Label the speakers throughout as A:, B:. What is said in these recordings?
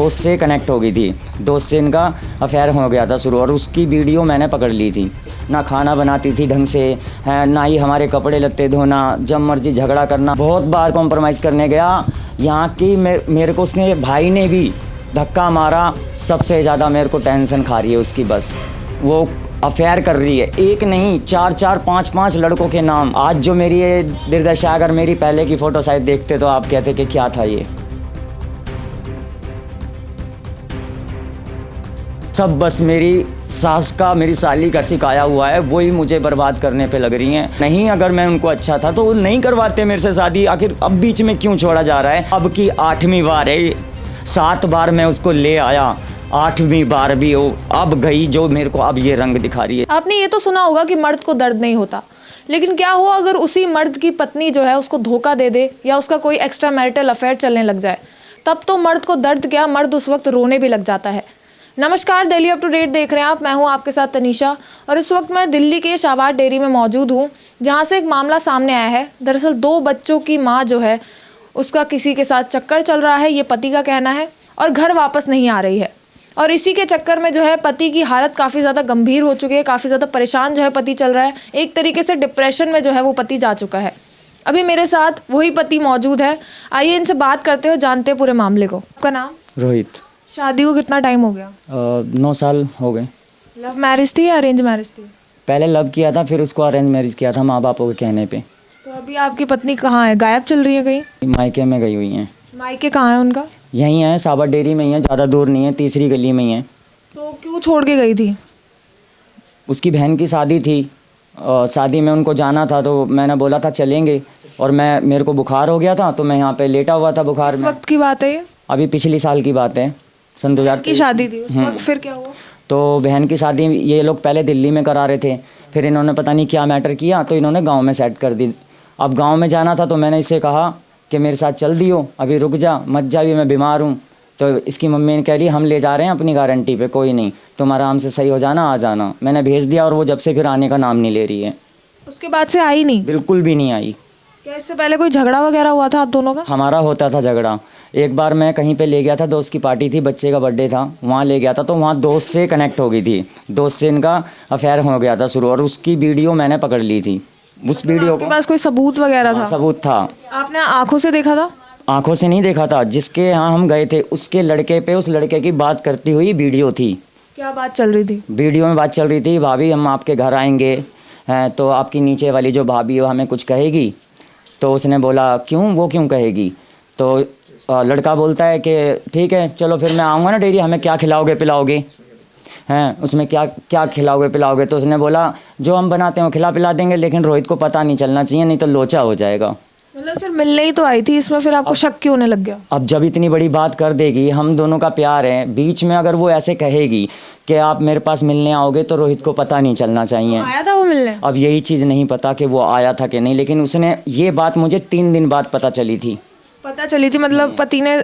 A: दोस्त से कनेक्ट हो गई थी। दोस्त से इनका अफेयर हो गया था शुरू, और उसकी वीडियो मैंने पकड़ ली थी। ना खाना बनाती थी ढंग से, है ना ही हमारे कपड़े लत्ते धोना, जब मर्जी झगड़ा करना। बहुत बार कॉम्प्रोमाइज़ करने गया, यहाँ की मेरे को उसने भाई ने भी धक्का मारा। सबसे ज़्यादा मेरे को टेंशन खा रही है उसकी, बस वो अफेयर कर रही है। एक नहीं, 4-4, 5-5 लड़कों के नाम। आज जो मेरी ये दुर्दशा, अगर मेरी पहले की फ़ोटो शायद देखते तो आप कहते कि क्या था ये। सब बस मेरी सास का, मेरी साली का सिखाया हुआ है, वही मुझे बर्बाद करने पे लग रही हैं। नहीं, अगर मैं उनको अच्छा था तो वो नहीं करवाते मेरे से शादी। आखिर अब बीच में क्यों छोड़ा जा रहा है? अब की 8वीं बार है, 7 बार मैं उसको ले आया, 8वीं बार भी वो अब गई जो मेरे को अब ये रंग दिखा रही है।
B: आपने ये तो सुना होगा कि मर्द को दर्द नहीं होता, लेकिन क्या हुआ अगर उसी मर्द की पत्नी जो है उसको धोखा दे दे या उसका कोई एक्स्ट्रा मैरिटल अफेयर चलने लग जाए, तब तो मर्द को दर्द क्या, मर्द उस वक्त रोने भी लग जाता है। नमस्कार, दिल्ली अप टू डेट देख रहे हैं आप। मैं हूं आपके साथ तनीषा, और इस वक्त मैं दिल्ली के शाहबाद डेयरी में मौजूद हूं, जहां से एक मामला सामने आया है। दरअसल 2 बच्चों की मां जो है उसका किसी के साथ चक्कर चल रहा है, ये पति का कहना है, और घर वापस नहीं आ रही है। और इसी के चक्कर में जो है पति की हालत काफ़ी ज़्यादा गंभीर हो चुकी है, काफ़ी ज़्यादा परेशान जो है पति चल रहा है। एक तरीके से डिप्रेशन में जो है वो पति जा चुका है। अभी मेरे साथ वही पति मौजूद है, आइए इनसे बात करते हो, जानते हैं पूरे मामले को। आपका नाम?
A: रोहित।
B: शादी को कितना टाइम हो गया?
A: 9 साल हो गए।
B: लव मैरिज थी या अरेंज मैरिज थी?
A: पहले लव किया था, फिर उसको अरेंज मैरिज किया था माँ बापों के कहने पे।
B: तो अभी आपकी पत्नी कहाँ है? गायब चल रही है कहीं?
A: मायके में गई हुई हैं।
B: मायके कहाँ है उनका?
A: यहीं है, शाहबाद डेयरी में ही है, ज़्यादा दूर नहीं है, तीसरी गली में ही है।
B: तो क्यों छोड़ के गई थी?
A: उसकी बहन की शादी थी, शादी में उनको जाना था, तो मैंने बोला था चलेंगे, और मेरे को बुखार हो गया था, तो मैं यहाँ पे लेटा हुआ था बुखार में।
B: वक्त की बात है ये?
A: अभी पिछली साल की बात है, सन 2000
B: की शादी थी उस वक्त। फिर क्या हुआ?
A: तो बहन की शादी ये लोग पहले दिल्ली में करा रहे थे, फिर इन्होंने पता नहीं क्या मैटर किया, तो इन्होंने गांव में सेट कर दी। अब गांव में जाना था, तो मैंने इससे कहा कि मेरे साथ चल दियो, अभी रुक जा, मत जा, भी मैं बीमार हूँ। तो इसकी मम्मी ने कह रही हम ले जा रहे हैं अपनी गारंटी पे, कोई नहीं, तुम आराम से सही हो जाना, आ जाना। मैंने भेज दिया, और वो जब से फिर आने का नाम नहीं ले रही है।
B: उसके बाद से आई नहीं?
A: बिल्कुल भी नहीं आई।
B: क्या इससे पहले कोई झगड़ा वगैरह हुआ था आप दोनों का?
A: हमारा होता था झगड़ा। एक बार मैं कहीं पे ले गया था, दोस्त की पार्टी थी, बच्चे का बर्थडे था, वहाँ ले गया था, तो वहाँ दोस्त से कनेक्ट हो गई थी। दोस्त से इनका अफेयर हो गया था शुरू, और उसकी वीडियो मैंने पकड़ ली थी। उस वीडियो
B: के पास कोई सबूत वगैरह था?
A: सबूत था।
B: आपने आंखों से देखा था?
A: आंखों से नहीं देखा था, जिसके यहाँ हम गए थे उसके लड़के पे उस लड़के की बात करती हुई वीडियो थी।
B: क्या बात चल रही थी?
A: वीडियो में बात चल रही थी, भाभी हम आपके घर आएंगे हैं, तो आपकी नीचे वाली जो भाभी हो हमें कुछ कहेगी। तो उसने बोला क्यों, वो क्यों कहेगी? तो लड़का बोलता है कि ठीक है चलो, फिर मैं आऊँगा ना डेयरी, हमें क्या खिलाओगे पिलाओगे हैं, उसमें क्या क्या खिलाओगे पिलाओगे? तो उसने बोला जो हम बनाते हैं वो खिला पिला देंगे, लेकिन रोहित को पता नहीं चलना चाहिए, नहीं तो लोचा हो जाएगा।
B: मतलब सिर्फ मिलने ही तो आई थी, इसमें फिर आपको शक क्यों होने लग गया?
A: अब जब इतनी बड़ी बात कर देगी, हम दोनों का प्यार है, बीच में अगर वो ऐसे कहेगी कि आप मेरे पास मिलने आओगे, तो रोहित को पता नहीं चलना चाहिए।
B: आया था वो मिलने?
A: अब यही चीज़ नहीं पता कि वो आया था कि नहीं, लेकिन उसने ये बात मुझे 3 दिन बाद पता चली थी।
B: पता चली थी मतलब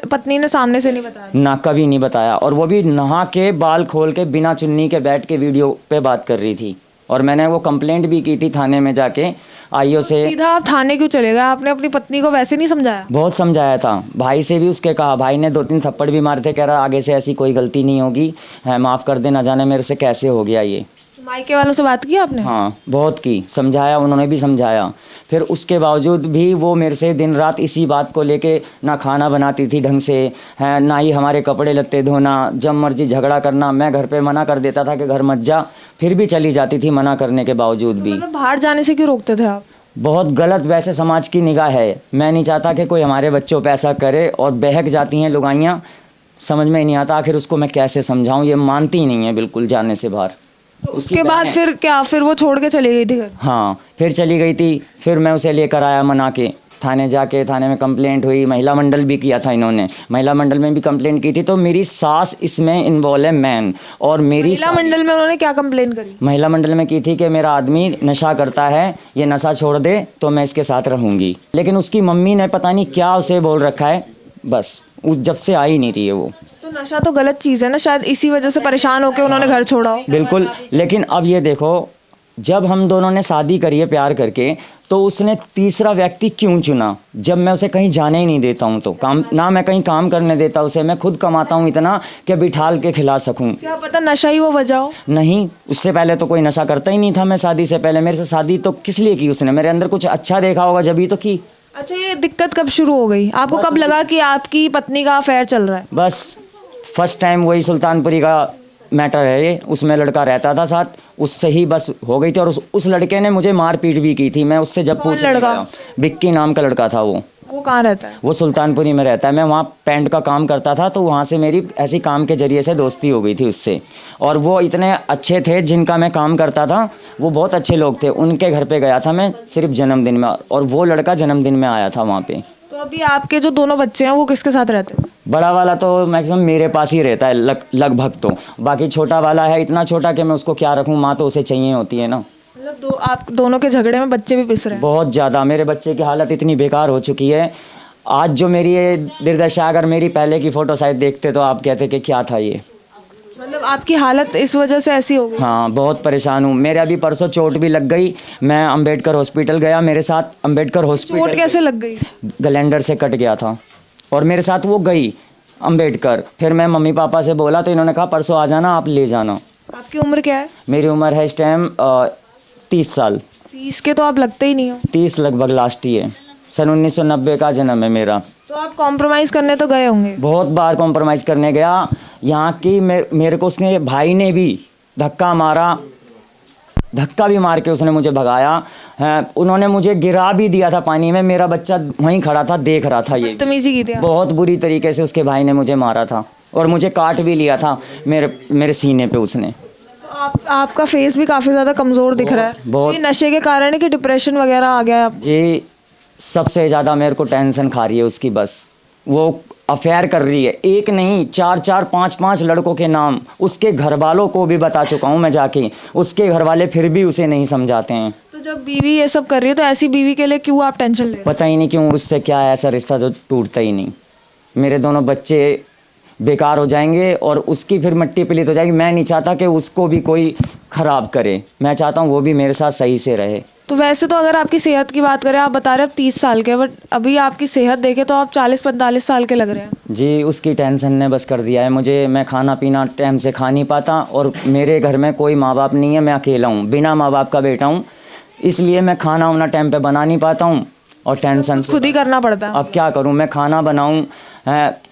B: पत्नी ने सामने से नहीं बताया?
A: ना, कभी नहीं बताया, और वो भी नहा के बाल खोल के बिना चुन्नी के बैठ के वीडियो पे बात कर रही थी। और मैंने वो कंप्लेंट भी की थी थाने में जाके, आईओ से।
B: सीधा आप थाने क्यों चले गए? आपने अपनी पत्नी को वैसे नहीं समझाया?
A: बहुत समझाया था, भाई से भी उसके कहा, भाई ने 2-3 थप्पड़ भी मारे थे, कह रहा आगे से ऐसी कोई गलती नहीं होगी, है माफ़ कर दे, ना जाने मेरे से कैसे हो गया ये।
B: मायके वालों से बात की आपने?
A: हाँ, बहुत की, समझाया, उन्होंने भी समझाया। फिर उसके बावजूद भी वो मेरे से दिन रात इसी बात को लेके, ना खाना बनाती थी ढंग से, है ना ही हमारे कपड़े लत्ते धोना, जब मर्जी झगड़ा करना। मैं घर पे मना कर देता था कि घर मत जा, फिर भी चली जाती थी मना करने के बावजूद भी।
B: मतलब बाहर जाने से क्यों रोकते थे आप?
A: बहुत गलत वैसे समाज की निगाह है, मैं नहीं चाहता कि कोई हमारे बच्चों पे ऐसा करे, और बहक जाती हैं लुगाइयाँ, समझ में ही नहीं आता आखिर उसको मैं कैसे समझाऊं। ये मानती ही नहीं है बिल्कुल जाने से बाहर।
B: तो उसके बाद फिर क्या, फिर वो छोड़ के चली गई थी घर?
A: हाँ, फिर चली गई थी, फिर मैं उसे लेकर आया मना के थाने, जाके थाने में कंप्लेंट हुई, महिला मंडल भी किया था इन्होंने, महिला मंडल में भी कंप्लेंट की थी। तो मेरी सास इसमें इन्वॉल्व है मैन, और मेरी
B: महिला मंडल में उन्होंने क्या कंप्लेंट करी?
A: महिला मंडल में की थी कि मेरा आदमी नशा करता है, ये नशा छोड़ दे तो मैं इसके साथ रहूँगी। लेकिन उसकी मम्मी ने पता नहीं क्या उसे बोल रखा है, बस उस जब से आई नहीं रही है वो।
B: तो नशा तो गलत चीज़ है ना, शायद इसी वजह से परेशान होकर उन्होंने घर छोड़ा हो।
A: बिल्कुल, लेकिन अब ये देखो, जब हम दोनों ने शादी करी है प्यार करके, तो उसने तीसरा व्यक्ति क्यों चुना, जब मैं उसे कहीं जाने ही नहीं देता हूँ, तो काम ना मैं कहीं काम करने देता उसे, मैं खुद कमाता हूँ इतना कि बिठाल के खिला सकूँ।
B: क्या पता नशा ही वो वजह हो।
A: नहीं, उससे पहले तो कोई नशा करता ही नहीं था। मैं शादी से पहले, मेरे से शादी तो किस लिए की उसने, मेरे अंदर कुछ अच्छा देखा होगा जब ही तो की।
B: अच्छा, ये दिक्कत कब शुरू हो गई आपको? कब लगा कि आपकी पत्नी का अफेयर चल रहा है?
A: बस फर्स्ट टाइम वही सुल्तानपुरी का मैटर है ये, उसमें लड़का रहता था साथ, उससे ही बस हो गई थी। और उस लड़के ने मुझे मारपीट भी की थी। मैं उससे जब पूछ
B: लड़का?
A: विक्की नाम का लड़का था
B: वो कहाँ रहता है?
A: वो सुल्तानपुरी में रहता है। मैं वहाँ पेंट का काम करता था, तो वहाँ से मेरी ऐसी काम के जरिए से दोस्ती हो गई थी उससे। और वो इतने अच्छे थे जिनका मैं काम करता था, वो बहुत अच्छे लोग थे। उनके घर पे गया था मैं सिर्फ जन्मदिन में, और वो लड़का जन्मदिन में आया था वहाँ पे।
B: तो अभी आपके जो दोनों बच्चे हैं वो किसके साथ रहते हैं?
A: बड़ा वाला तो मैक्सिमम मेरे पास ही रहता है लगभग तो। बाकी छोटा वाला है इतना छोटा कि मैं उसको क्या रखूँ, माँ तो उसे चाहिए होती है ना।
B: मतलब आप दोनों के झगड़े में बच्चे भी पिस रहे हैं?
A: बहुत ज़्यादा। मेरे बच्चे की हालत इतनी बेकार हो चुकी है। आज जो मेरी ये दुर्दशा, अगर मेरी पहले की फ़ोटो शायद देखते तो आप कहते कि क्या था ये।
B: मतलब आपकी हालत इस वजह से ऐसी हो गई?
A: हाँ, बहुत परेशान हूँ। मेरे अभी परसों चोट भी लग गई। मैं अंबेडकर हॉस्पिटल गया, मेरे साथ अंबेडकर हॉस्पिटल।
B: चोट कैसे लग गई?
A: ग्लैंडर से कट गया था और मेरे साथ वो गई अंबेडकर। फिर मैं मम्मी पापा से बोला तो इन्होंने कहा परसों आ जाना, आप ले जाना।
B: आपकी उम्र क्या है?
A: मेरी उम्र है इस टाइम 30 साल।
B: 30 के तो आप लगते ही नहीं हो।
A: 30 लगभग लास्ट ही है। सन 1990 का जन्म है मेरा।
B: तो आप कॉम्प्रोमाइज़ करने तो गए होंगे?
A: बहुत बार कॉम्प्रोमाइज़ करने गया। यहाँ की मेरे को उसने भाई ने भी धक्का मारा, धक्का भी मार के उसने मुझे भगाया है। उन्होंने मुझे गिरा भी दिया था पानी में। मेरा बच्चा वहीं खड़ा था, देख रहा था। ये
B: बदतमीजी की थी?
A: बहुत बुरी तरीके से उसके भाई ने मुझे मारा था और मुझे काट भी लिया था मेरे सीने पे उसने।
B: तो आपका फेस भी काफ़ी ज़्यादा कमज़ोर दिख रहा है।
A: बहुत।
B: ये नशे के कारण है कि डिप्रेशन वगैरह आ गया है आपको?
A: जी, सबसे ज़्यादा मेरे को टेंशन खा रही है उसकी। बस वो अफेयर कर रही है, एक नहीं 4-4 5-5 लड़कों के नाम। उसके घर वालों को भी बता चुका हूँ मैं जाके, उसके घर वाले फिर भी उसे नहीं समझाते हैं।
B: तो जब बीवी ये सब कर रही है तो ऐसी बीवी के लिए क्यों आप टेंशन ले रहे हैं?
A: पता ही नहीं क्यों, उससे क्या है ऐसा रिश्ता जो टूटता ही नहीं। मेरे दोनों बच्चे बेकार हो जाएंगे और उसकी फिर मिट्टी पलीत हो जाएगी। मैं नहीं चाहता कि उसको भी कोई ख़राब करे। मैं चाहता हूँ वो भी मेरे साथ सही से रहे।
B: तो वैसे तो अगर आपकी सेहत की बात करें, आप बता रहे हैं आप 30 साल के, बट अभी आपकी सेहत देखें तो आप 40-45 साल के लग रहे हैं।
A: जी, उसकी टेंशन ने बस कर दिया है मुझे। मैं खाना पीना टाइम से खा नहीं पाता और मेरे घर में कोई माँ बाप नहीं है। मैं अकेला हूँ, बिना माँ बाप का बेटा हूँ, इसलिए मैं खाना वाना टाइम पे बना नहीं पाता हूँ और टेंशन
B: खुद ही करना पड़ता है।
A: अब क्या करूँ, मैं खाना बनाऊँ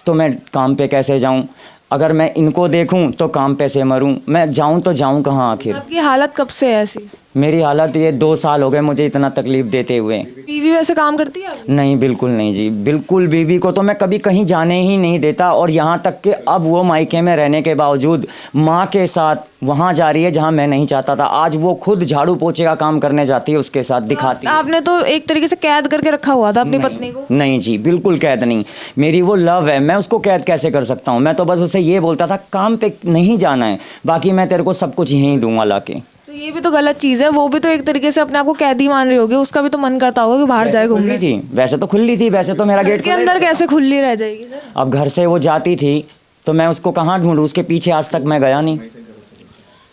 A: तो मैं काम पे कैसे जाऊँ? अगर मैं इनको देखूँ तो काम पे से मरूँ। मैं जाऊँ तो जाऊँ कहाँ आखिर?
B: आपकी हालत कब से है ऐसी?
A: मेरी हालत ये 2 साल हो गए मुझे इतना तकलीफ देते हुए।
B: बीवी वैसे काम करती है आपकी?
A: नहीं, बिल्कुल नहीं जी, बिल्कुल। बीवी को तो मैं कभी कहीं जाने ही नहीं देता। और यहाँ तक कि अब वो मायके में रहने के बावजूद माँ के साथ वहाँ जा रही है जहाँ मैं नहीं चाहता था। आज वो खुद झाड़ू पोछे का काम करने जाती है, उसके साथ दिखाती है।
B: आपने तो एक तरीके से कैद करके रखा हुआ था अपनी पत्नी को?
A: नहीं जी, बिल्कुल कैद नहीं। मेरी वो लव है, मैं उसको कैद कैसे कर सकता हूँ? मैं तो बस उसे ये बोलता था काम पे नहीं जाना है, बाकी मैं तेरे को सब कुछ यहीं दूंगा लाके।
B: तो ये भी तो गलत चीज़ है। वो भी तो एक तरीके से अपने आप को कैदी मान रही होगी, उसका भी तो मन करता होगा कि बाहर जाए घूमने।
A: खुली थी, वैसे तो खुली थी, वैसे तो मेरा गेट
B: के अंदर कैसे खुली रह जाएगी सर?
A: अब घर से वो जाती थी तो मैं उसको कहाँ ढूंढूं? उसके पीछे आज तक मैं गया नहीं।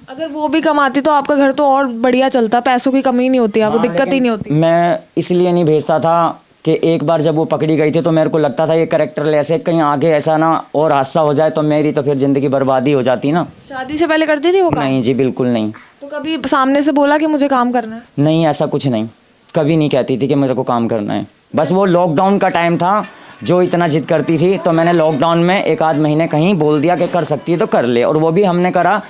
B: अगर वो भी कमाती तो आपका घर तो और बढ़िया चलता, पैसों की कमी नहीं होती, आपको दिक्कत ही नहीं होती।
A: मैं इसलिए नहीं भेजता था कि एक बार जब वो पकड़ी गई थी तो मेरे को लगता था ये कैरेक्टर ऐसे कहीं आगे ऐसा ना और हादसा हो जाए तो मेरी तो फिर ज़िंदगी बर्बादी हो जाती ना।
B: शादी से पहले करती थी वो काम?
A: नहीं जी, बिल्कुल नहीं।
B: तो कभी सामने से बोला कि मुझे काम करना है?
A: नहीं, ऐसा कुछ नहीं, कभी नहीं कहती थी कि मेरे को काम करना है। बस वो लॉकडाउन का टाइम था जो इतना जिद करती थी, तो मैंने लॉकडाउन में 1-8 महीने कहीं बोल दिया कि कर सकती है तो कर ले, और वो भी हमने करा।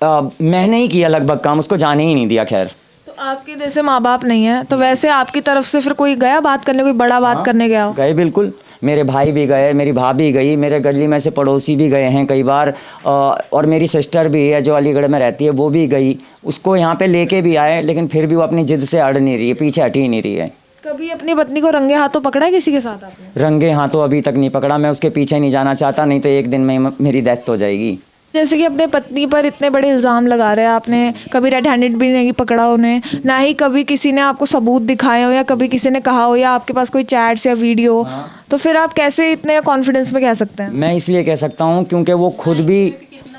A: मैंने ही किया लगभग काम, उसको जाने ही नहीं दिया। खैर,
B: तो आपके जैसे माँ बाप नहीं है तो वैसे आपकी तरफ से फिर कोई गया बात करने, कोई बड़ा बात करने गया हो?
A: गए, बिल्कुल। मेरे भाई भी गए, मेरी भाभी गई, मेरे गली में से पड़ोसी भी गए हैं कई बार, और मेरी सिस्टर भी है जो अलीगढ़ में रहती है, वो भी गई। उसको यहाँ पे लेके भी आए, लेकिन फिर भी वो अपनी जिद से अड़ नहीं रही है, पीछे हट ही नहीं रही है।
B: कभी अपनी पत्नी को रंगे हाथों पकड़ा है किसी के साथ आपने?
A: रंगे हाथों अभी तक नहीं पकड़ा। मैं उसके पीछे नहीं जाना चाहता, नहीं तो एक दिन में मेरी डेथ हो जाएगी।
B: जैसे कि अपने पत्नी पर इतने बड़े इल्ज़ाम लगा रहे हैं, आपने कभी रेड हैंडेड भी नहीं पकड़ा उन्हें, ना ही कभी किसी ने आपको सबूत दिखाए हो या कभी किसी ने कहा हो या आपके पास कोई चैट्स या वीडियो, तो फिर आप कैसे इतने कॉन्फिडेंस में कह सकते हैं?
A: मैं इसलिए कह सकता हूँ क्योंकि वो खुद भी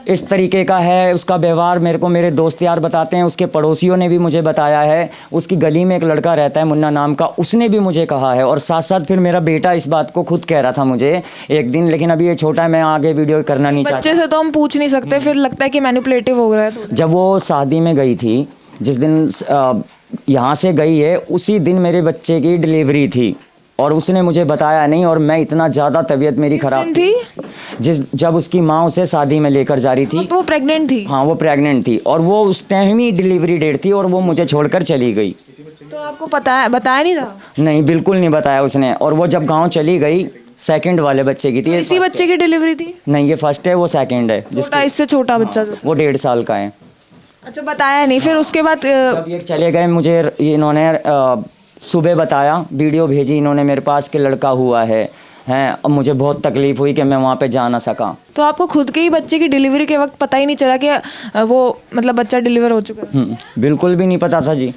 A: इस तरीके का है उसका व्यवहार। मेरे को मेरे दोस्त यार बताते हैं, उसके पड़ोसियों ने भी मुझे बताया है, उसकी गली में एक लड़का रहता है मुन्ना नाम का, उसने भी मुझे कहा है, और साथ साथ फिर मेरा बेटा इस बात को खुद कह रहा था मुझे एक दिन, लेकिन अभी ये छोटा है, मैं आगे वीडियो करना नहीं चाहता।
B: बच्चे से तो हम पूछ नहीं सकते, फिर लगता है कि मैनिपुलेटिव हो रहा है थोड़ा।
A: जब वो शादी में गई थी, जिस दिन यहाँ से गई है, उसी दिन मेरे बच्चे की डिलीवरी थी और उसने मुझे बताया नहीं, और मैं इतना ज़्यादा तबीयत मेरी ख़राब
B: थी
A: जब उसकी माँ उसे शादी में लेकर जा रही थी,
B: तो वो प्रेग्नेंट थी।
A: हाँ वो प्रेग्नेंट थी, और वो उस टाइम ही डिलीवरी डेट थी, और वो मुझे छोड़कर चली गई।
B: तो आपको बताया नहीं था?
A: नहीं, बिल्कुल नहीं बताया उसने। और वो जब गाँव चली गई, सेकंड वाले बच्चे की थी।
B: इसी बच्चे की डिलीवरी थी?
A: नहीं, ये फर्स्ट है, वो सेकंड है,
B: छोटा, इससे छोटा बच्चा जो।
A: वो 1.5 साल का है।
B: अच्छा, बताया नहीं। फिर उसके बाद
A: जब ये चले गए, मुझे इन्होंने सुबह बताया, वीडियो भेजी इन्होंने मेरे पास कि लड़का हुआ है। अब मुझे बहुत तकलीफ़ हुई कि मैं वहाँ पे जा ना सका।
B: तो आपको खुद के ही बच्चे की डिलीवरी के वक्त पता ही नहीं चला कि वो मतलब बच्चा डिलीवर हो चुका है?
A: बिल्कुल भी नहीं पता था जी।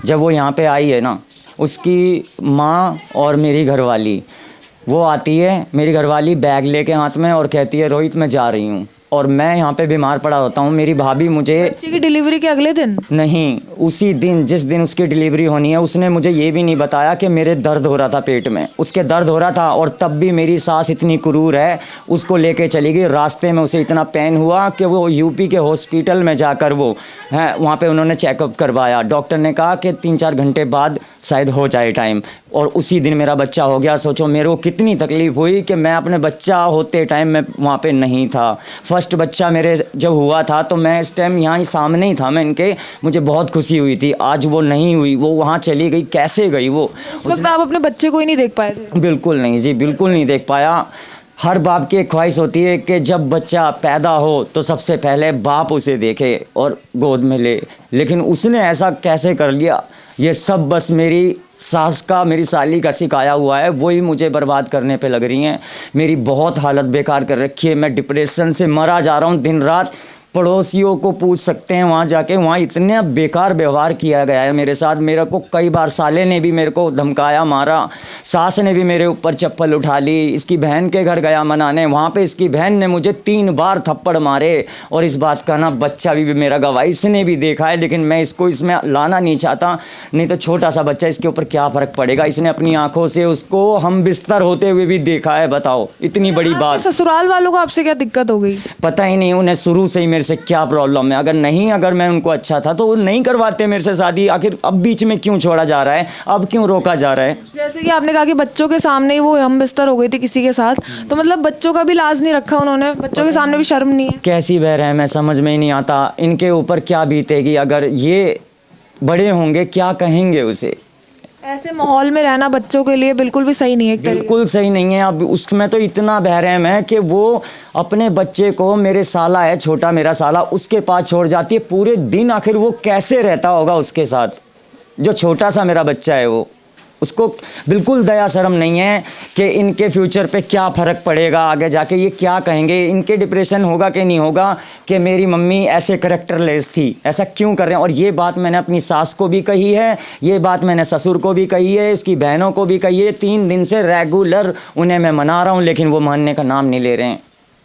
A: जब वो यहाँ पे आई है ना, उसकी माँ और मेरी घरवाली, वो आती है मेरी घरवाली बैग लेके हाथ में और कहती है रोहित मैं जा रही हूँ, और मैं यहाँ पे बीमार पड़ा होता हूँ। मेरी भाभी मुझे
B: बच्चे की डिलीवरी के अगले दिन?
A: नहीं, उसी दिन जिस दिन उसकी डिलीवरी होनी है, उसने मुझे ये भी नहीं बताया कि मेरे दर्द हो रहा था पेट में। उसके दर्द हो रहा था, और तब भी मेरी सास इतनी क्रूर है, उसको लेके चली गई। रास्ते में उसे इतना पेन हुआ कि वो यूपी के हॉस्पिटल में जाकर वो वहाँ पे उन्होंने चेकअप करवाया। डॉक्टर ने कहा कि 3-4 घंटे बाद शायद हो जाए टाइम, और उसी दिन मेरा बच्चा हो गया। सोचो मेरे को कितनी तकलीफ़ हुई कि मैं अपने बच्चा होते टाइम में वहाँ पे नहीं था। फर्स्ट बच्चा मेरे जब हुआ था तो मैं इस टाइम यहाँ ही सामने ही था मैं इनके, मुझे बहुत खुशी हुई थी। आज वो नहीं हुई, वो वहाँ चली गई। कैसे गई वो?
B: उस वक्त आप अपने बच्चे को ही नहीं देख पाए थे?
A: बिल्कुल नहीं जी, बिल्कुल नहीं देख पाया। हर बाप की एक ख्वाहिश होती है कि जब बच्चा पैदा हो तो सबसे पहले बाप उसे देखे और गोद में ले, लेकिन उसने ऐसा कैसे कर लिया? ये सब बस मेरी सास का, मेरी साली का सिखाया हुआ है, वही मुझे बर्बाद करने पे लग रही हैं। मेरी बहुत हालत बेकार कर रखी है, मैं डिप्रेशन से मरा जा रहा हूँ दिन रात। पड़ोसियों को पूछ सकते हैं, वहाँ जाके, वहाँ इतने बेकार व्यवहार किया गया है मेरे साथ। मेरे को कई बार साले ने भी मेरे को धमकाया, मारा। सास ने भी मेरे ऊपर चप्पल उठा ली। इसकी बहन के घर गया मनाने, वहाँ पे इसकी बहन ने मुझे 3 बार थप्पड़ मारे, और इस बात का ना बच्चा भी मेरा गवाह, इसने भी देखा है, लेकिन मैं इसको इसमें लाना नहीं चाहता। नहीं तो छोटा सा बच्चा, इसके ऊपर क्या फ़र्क पड़ेगा? इसने अपनी आँखों से उसको हम बिस्तर होते हुए भी देखा है। बताओ, इतनी बड़ी बात।
B: ससुराल वालों को आपसे क्या दिक्कत हो गई?
A: पता ही नहीं, उन्हें शुरू से ही मेरे से क्या प्रॉब्लम है। अगर मैं उनको अच्छा था तो वो नहीं करवाते मेरे से शादी। आखिर अब बीच में क्यों छोड़ा जा रहा है? अब क्यों रोका जा रहा है?
B: जैसे कि आपने कहा कि बच्चों के सामने ही वो हम बिस्तर हो गई थी किसी के साथ, तो मतलब बच्चों का भी लाज नहीं रखा उन्होंने? बच्चों के सामने भी शर्म नहीं है?
A: कैसी बहर है, मैं समझ में ही नहीं आता इनके ऊपर क्या बीतेगी। अगर ये बड़े होंगे क्या कहेंगे उसे?
B: ऐसे माहौल में रहना बच्चों के लिए बिल्कुल भी सही नहीं है।
A: बिल्कुल सही नहीं है। अब उसमें तो इतना बहरहम है कि वो अपने बच्चे को, मेरे साला है छोटा, मेरा साला, उसके पास छोड़ जाती है पूरे दिन। आखिर वो कैसे रहता होगा उसके साथ? जो छोटा सा मेरा बच्चा है, वो, उसको बिल्कुल दया शर्म नहीं है कि इनके फ्यूचर पे क्या फ़र्क पड़ेगा आगे जाके, ये क्या कहेंगे, इनके डिप्रेशन होगा कि नहीं होगा कि मेरी मम्मी ऐसे करैक्टरलेस थी, ऐसा क्यों कर रहे हैं। और ये बात मैंने अपनी सास को भी कही है, ये बात मैंने ससुर को भी कही है, इसकी बहनों को भी कही है। 3 दिन से रेगुलर उन्हें मैं मना रहा हूँ, लेकिन वो मानने का नाम नहीं ले रहे हैं।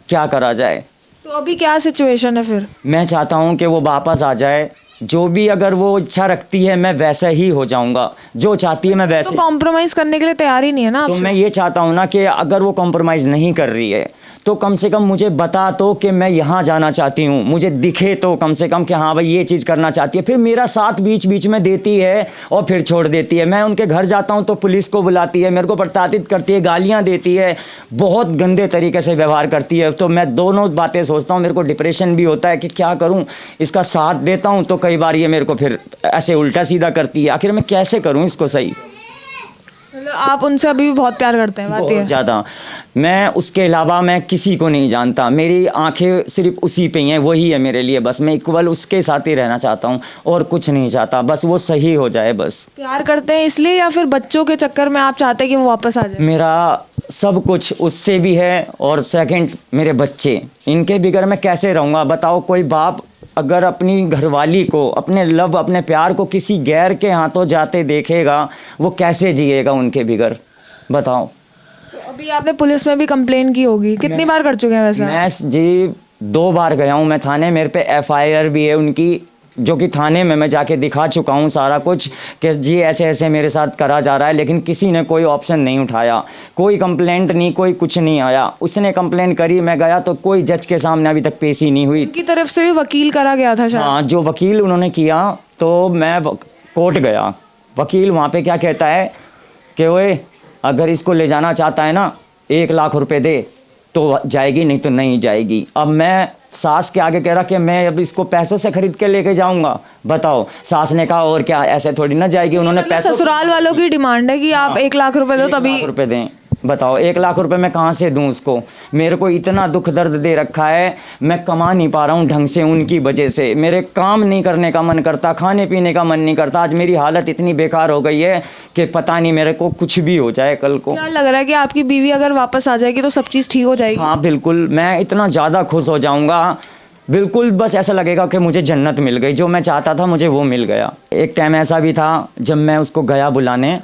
A: क्या करा जाए?
B: तो अभी क्या सिचुएशन है फिर?
A: मैं चाहता हूँ कि वो वापस आ जाए। जो भी अगर वो इच्छा रखती है मैं वैसा ही हो जाऊंगा, जो चाहती है मैं वैसे।
B: तो कॉम्प्रोमाइज़ करने के लिए तैयार ही नहीं है ना
A: तो
B: आपसे?
A: मैं ये चाहता हूँ ना कि अगर वो कॉम्प्रोमाइज़ नहीं कर रही है तो कम से कम मुझे बता तो कि मैं यहाँ जाना चाहती हूँ, मुझे दिखे तो कम से कम कि हाँ भाई ये चीज़ करना चाहती है। फिर मेरा साथ बीच बीच में देती है और फिर छोड़ देती है। मैं उनके घर जाता हूँ तो पुलिस को बुलाती है, मेरे को प्रताड़ित करती है, गालियाँ देती है, बहुत गंदे तरीके से व्यवहार करती है। तो मैं दोनों बातें सोचता हूँ, मेरे को डिप्रेशन भी होता है कि क्या करूँ। इसका साथ देता हूँ तो कई बार ये मेरे को फिर ऐसे उल्टा सीधा करती है। आखिर मैं कैसे करूँ इसको सही?
B: मतलब आप उनसे अभी भी बहुत प्यार करते हैं? बात ये
A: बहुत
B: है।
A: ज़्यादा। मैं उसके अलावा मैं किसी को नहीं जानता, मेरी आंखें सिर्फ उसी पे ही हैं, वही है मेरे लिए बस। मैं इक्वल उसके साथ ही रहना चाहता हूँ और कुछ नहीं चाहता, बस वो सही हो जाए बस।
B: प्यार करते हैं इसलिए, या फिर बच्चों के चक्कर में आप चाहते हैं कि वो वापस आ जाए?
A: मेरा सब कुछ उससे भी है, और सेकंड मेरे बच्चे, इनके बगैर मैं कैसे रहूँगा? बताओ, कोई बाप अगर अपनी घरवाली को, अपने लव, अपने प्यार को किसी गैर के हाथों जाते देखेगा, वो कैसे जिएगा उनके बगैर? बताओ।
B: तो अभी आपने पुलिस में भी कंप्लेन की होगी, कितनी बार कर चुके हैं वैसे?
A: मैं जी 2 बार गया हूँ मैं थाने, मेरे पे FIR भी है उनकी, जो कि थाने में मैं जाके दिखा चुका हूँ सारा कुछ कि जी ऐसे ऐसे मेरे साथ करा जा रहा है, लेकिन किसी ने कोई ऑप्शन नहीं उठाया, कोई कंप्लेंट नहीं, कोई कुछ नहीं आया। उसने कंप्लेंट करी, मैं गया तो कोई जज के सामने अभी तक पेशी नहीं हुई।
B: उनकी तरफ से भी वकील करा गया था शायद।
A: हाँ, जो वकील उन्होंने किया तो मैं कोर्ट गया, वकील वहाँ पे क्या कहता है कि ओए अगर इसको ले जाना चाहता है ना 1 लाख रुपए दे तो जाएगी, नहीं तो नहीं जाएगी। अब मैं सास के आगे कह रहा कि मैं अब इसको पैसों से खरीद के लेके जाऊंगा, बताओ। सास ने कहा और क्या, ऐसे थोड़ी ना जाएगी। उन्होंने पैसे,
B: ससुराल वालों की डिमांड है कि आप 1 लाख रुपए दो तभी।
A: 1 लाख रुपए दें, बताओ 1 लाख रुपए मैं कहाँ से दूं उसको। मेरे को इतना दुख दर्द दे रखा है, मैं कमा नहीं पा रहा हूँ ढंग से उनकी वजह से। मेरे काम नहीं करने का मन करता, खाने पीने का मन नहीं करता। आज मेरी हालत इतनी बेकार हो गई है कि पता नहीं मेरे को कुछ भी हो जाए कल को।
B: क्या लग रहा है कि आपकी बीवी अगर वापस आ जाएगी तो सब चीज़ ठीक हो जाएगी?
A: हाँ बिल्कुल, मैं इतना ज़्यादा खुश हो जाऊँगा, बिल्कुल। बस ऐसा लगेगा कि मुझे जन्नत मिल गई, जो मैं चाहता था मुझे वो मिल गया। एक टाइम ऐसा भी था जब मैं उसको गया बुलाने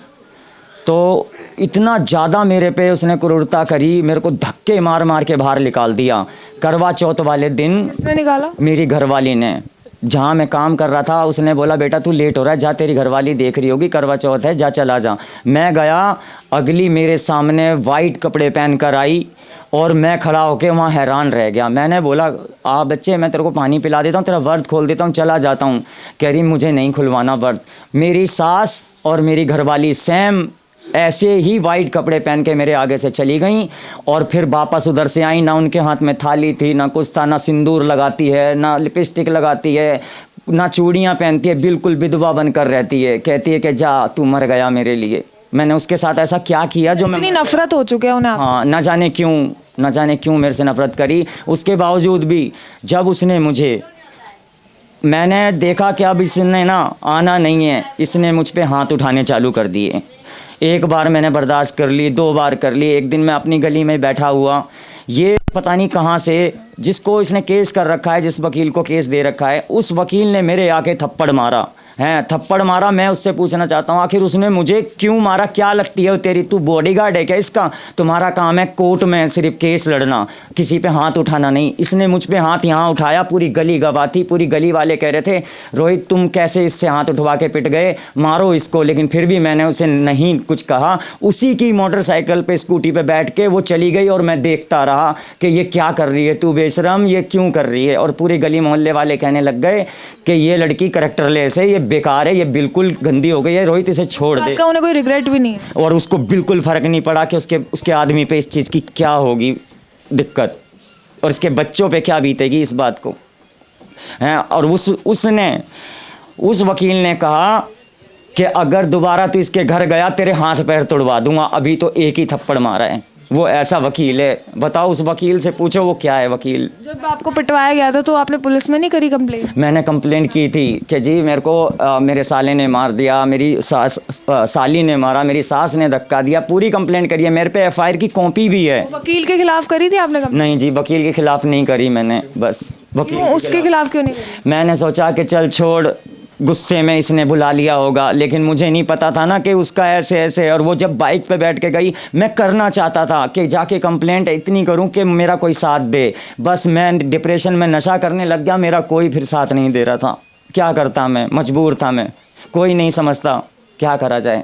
A: तो इतना ज़्यादा मेरे पे उसने क्रूरता करी, मेरे को धक्के मार मार के बाहर निकाल दिया। करवा चौथ वाले दिन
B: किसने निकाला?
A: मेरी घरवाली ने। जहाँ मैं काम कर रहा था उसने बोला बेटा तू लेट हो रहा है, जा तेरी घरवाली देख रही होगी, करवा चौथ है, जा चला जा। मैं गया, अगली मेरे सामने वाइट कपड़े पहन कर आई और मैं खड़ा होकर वहाँ हैरान रह गया। मैंने बोला आ बच्चे मैं तेरे को पानी पिला देता हूँ, तेरा व्रत खोल देता हूँ, चला जाता हूँ। कह रही मुझे नहीं खुलवाना व्रत। मेरी सास और मेरी घरवाली सेम ऐसे ही वाइट कपड़े पहन के मेरे आगे से चली गई और फिर वापस उधर से आई। ना उनके हाथ में थाली थी, ना कुछ था, ना सिंदूर लगाती है, ना लिपस्टिक लगाती है, ना चूड़ियाँ पहनती है, बिल्कुल विधवा बनकर रहती है। कहती है कि जा तू मर गया मेरे लिए। मैंने उसके साथ ऐसा क्या किया जो
B: इतनी नफरत हो चुके हैं उन्हें?
A: हाँ, न जाने क्यों मेरे से नफरत करी। उसके बावजूद भी जब उसने मुझे, मैंने देखा कि अब इसने ना आना नहीं है, इसने मुझ पे हाथ उठाने चालू कर दिए। 1 बार मैंने बर्दाश्त कर ली, 2 बार कर ली। एक दिन मैं अपनी गली में बैठा हुआ, ये पता नहीं कहाँ से, जिसको इसने केस कर रखा है, जिस वकील को केस दे रखा है, उस वकील ने मेरे आके थप्पड़ मारा है, थप्पड़ मारा। मैं उससे पूछना चाहता हूँ आखिर उसने मुझे क्यों मारा? क्या लगती है तेरी, तू बॉडीगार्ड है क्या इसका? तुम्हारा काम है कोर्ट में सिर्फ केस लड़ना, किसी पे हाथ उठाना नहीं। इसने मुझ पे हाथ यहाँ उठाया, पूरी गली गवाह थी, पूरी गली वाले कह रहे थे रोहित तुम कैसे इससे हाथ उठवा के पिट गए, मारो इसको। लेकिन फिर भी मैंने उसे नहीं कुछ कहा। उसी की मोटरसाइकिल पे स्कूटी पे बैठ के वो चली गई और मैं देखता रहा कि ये क्या कर रही है, तू बेशरम ये क्यों कर रही है। और पूरी गली मोहल्ले वाले कहने लग गए कि ये लड़की कैरेक्टरलेस है, ये बेकार है, ये बिल्कुल गंदी हो गई है, रोहित इसे छोड़ दे।
B: आपका उन्हें कोई रिग्रेट भी नहीं है?
A: और उसको बिल्कुल फ़र्क नहीं पड़ा कि उसके आदमी पे इस चीज़ की क्या होगी दिक्कत और इसके बच्चों पे क्या बीतेगी इस बात को हैं। और उसने उस वकील ने कहा कि अगर दोबारा तू इसके घर गया तेरे हाथ पैर तोड़वा दूंगा। अभी तो एक ही थप्पड़ मारा है, वो ऐसा वकील है। बताओ उस वकील से पूछो वो क्या है वकील।
B: जब आपको पिटवाया गया था तो आपने पुलिस में नहीं करी कंप्लेंट?
A: मैंने कंप्लेंट की थी कि जी मेरे को मेरे साले ने मार दिया, मेरी साली ने मारा, मेरी सास ने धक्का दिया, पूरी कंप्लेंट करी है। मेरे पे FIR की कॉपी भी है।
B: वकील के खिलाफ करी थी आपने कंप्लेंट?
A: नहीं जी, वकील के खिलाफ नहीं करी मैंने। बस वकील
B: उसके खिलाफ क्यों नहीं करी?
A: मैंने सोचा कि चल छोड़, गुस्से में इसने बुला लिया होगा, लेकिन मुझे नहीं पता था ना कि उसका ऐसे ऐसे। और वो जब बाइक पे बैठ के गई, मैं करना चाहता था कि जाके कंप्लेंट इतनी करूं कि मेरा कोई साथ दे। बस मैं डिप्रेशन में नशा करने लग गया, मेरा कोई फिर साथ नहीं दे रहा था। क्या करता मैं, मजबूर था मैं, कोई नहीं समझता क्या करा जाए।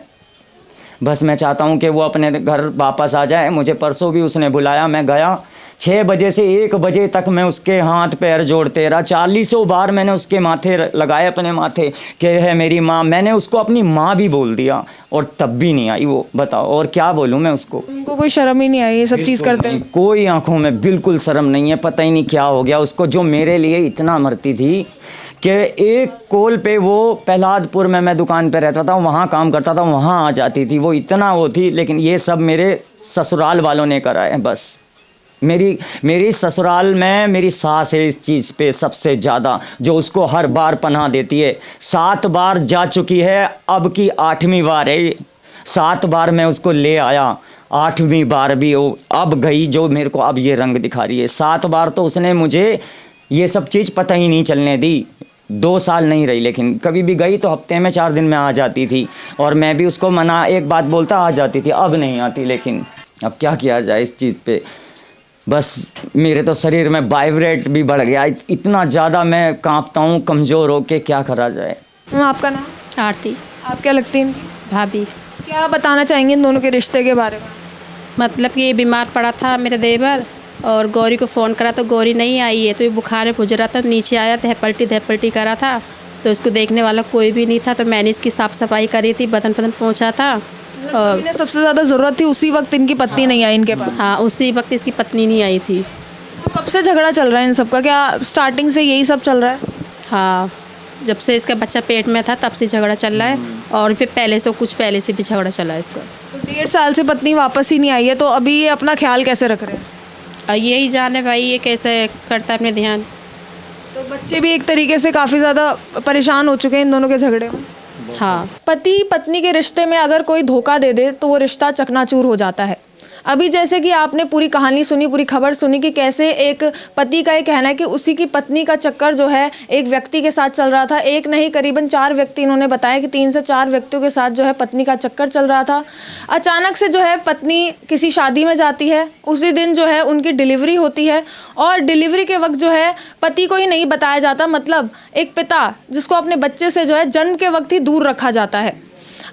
A: बस मैं चाहता हूं कि वो अपने घर वापस आ जाए। मुझे परसों भी उसने बुलाया, मैं गया। 6 बजे से 1 बजे तक मैं उसके हाथ पैर जोड़ते रहा। 40 बार मैंने उसके माथे लगाए, अपने माथे कि है मेरी माँ। मैंने उसको अपनी माँ भी बोल दिया और तब भी नहीं आई वो। बताओ और क्या बोलूँ मैं उसको।
B: उनको कोई शर्म ही नहीं आई ये सब चीज़ करते हैं?
A: कोई आंखों में बिल्कुल शर्म नहीं है। पता ही नहीं क्या हो गया उसको, जो मेरे लिए इतना मरती थी कि एक कॉल पे वो प्रहलादपुर में, मैं दुकान पे रहता था, वहाँ काम करता था, वहाँ आ जाती थी। वो इतना वो थी। लेकिन ये सब मेरे ससुराल वालों ने करा है। बस मेरी ससुराल में मेरी सास है इस चीज़ पे सबसे ज़्यादा, जो उसको हर बार पनाह देती है। 7 बार जा चुकी है, अब की 8वीं बार है। 7 बार मैं उसको ले आया, 8वीं बार भी वो अब गई, जो मेरे को अब ये रंग दिखा रही है। 7 बार तो उसने मुझे ये सब चीज़ पता ही नहीं चलने दी। 2 साल नहीं रही, लेकिन कभी भी गई तो हफ्ते में 4 दिन में आ जाती थी। और मैं भी उसको मना एक बात बोलता आ जाती थी। अब नहीं आती। लेकिन अब क्या किया जाए इस चीज़ पे। बस मेरे तो शरीर में वाइब्रेट भी बढ़ गया, इतना ज़्यादा मैं कांपता हूँ, कमज़ोर हो के क्या करा जाए।
B: आपका नाम?
C: आरती।
B: आप क्या लगती हैं?
C: भाभी।
B: क्या बताना चाहेंगे इन दोनों के रिश्ते के बारे में?
C: मतलब कि ये बीमार पड़ा था मेरे देवर, और गौरी को फ़ोन करा तो गौरी नहीं आई है, तो ये बुखार में पुज रहा था, नीचे आया धपल्टी करा था, तो इसको देखने वाला कोई भी नहीं था, तो मैंने इसकी साफ़ सफाई करी थी, बदन पहुँचा था। और
B: इन्हें सबसे ज़्यादा ज़रूरत थी, उसी वक्त इनकी पत्नी नहीं आई इनके पास।
C: हाँ, उसी वक्त इसकी पत्नी नहीं आई थी।
B: तो कब से झगड़ा चल रहा है इन सबका? क्या स्टार्टिंग से यही सब चल रहा है?
C: हाँ, जब से इसका बच्चा पेट में था तब से झगड़ा चल रहा है, और फिर कुछ पहले से भी झगड़ा चला है इसका।
B: तो 1.5 साल से पत्नी वापस ही नहीं आई है, तो अभी ये अपना ख्याल कैसे रख रहे हैं?
C: और यही जाने भाई ये कैसे करता है अपने ध्यान।
B: तो बच्चे भी एक तरीके से काफ़ी ज़्यादा परेशान हो चुके हैं इन दोनों के झगड़े में।
C: हाँ,
B: पति पत्नी के रिश्ते में अगर कोई धोखा दे दे तो वो रिश्ता चकनाचूर हो जाता है। अभी जैसे कि आपने पूरी कहानी सुनी, पूरी खबर सुनी कि कैसे एक पति का ये कहना है कि उसी की पत्नी का चक्कर जो है एक व्यक्ति के साथ चल रहा था। एक नहीं, करीबन 4 व्यक्ति इन्होंने बताया कि 3 से 4 व्यक्तियों के साथ जो है पत्नी का चक्कर चल रहा था। अचानक से जो है पत्नी किसी शादी में जाती है, उसी दिन जो है उनकी डिलीवरी होती है, और डिलीवरी के वक्त जो है पति को ही नहीं बताया जाता, मतलब एक पिता जिसको अपने बच्चे से जो है जन्म के वक्त ही दूर रखा जाता है।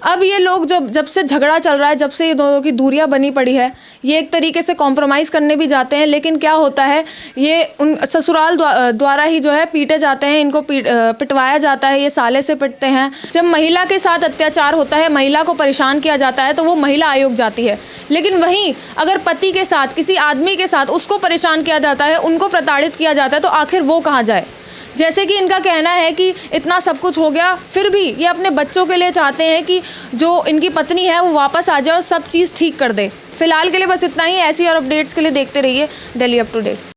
B: अब ये लोग जब से झगड़ा चल रहा है, जब से ये दोनों की दूरियां बनी पड़ी है, ये एक तरीके से कॉम्प्रोमाइज़ करने भी जाते हैं, लेकिन क्या होता है ये उन ससुराल द्वारा ही जो है पीटे जाते हैं, इनको पिटवाया जाता है, ये साले से पिटते हैं। जब महिला के साथ अत्याचार होता है, महिला को परेशान किया जाता है, तो वो महिला आयोग जाती है। लेकिन वहीं अगर पति के साथ, किसी आदमी के साथ उसको परेशान किया जाता है, उनको प्रताड़ित किया जाता है, तो आखिर वो कहाँ जाए। जैसे कि इनका कहना है कि इतना सब कुछ हो गया, फिर भी ये अपने बच्चों के लिए चाहते हैं कि जो इनकी पत्नी है वो वापस आ जाए और सब चीज़ ठीक कर दे। फिलहाल के लिए बस इतना ही। ऐसी और अपडेट्स के लिए देखते रहिए दिल्ली अप टू डेट।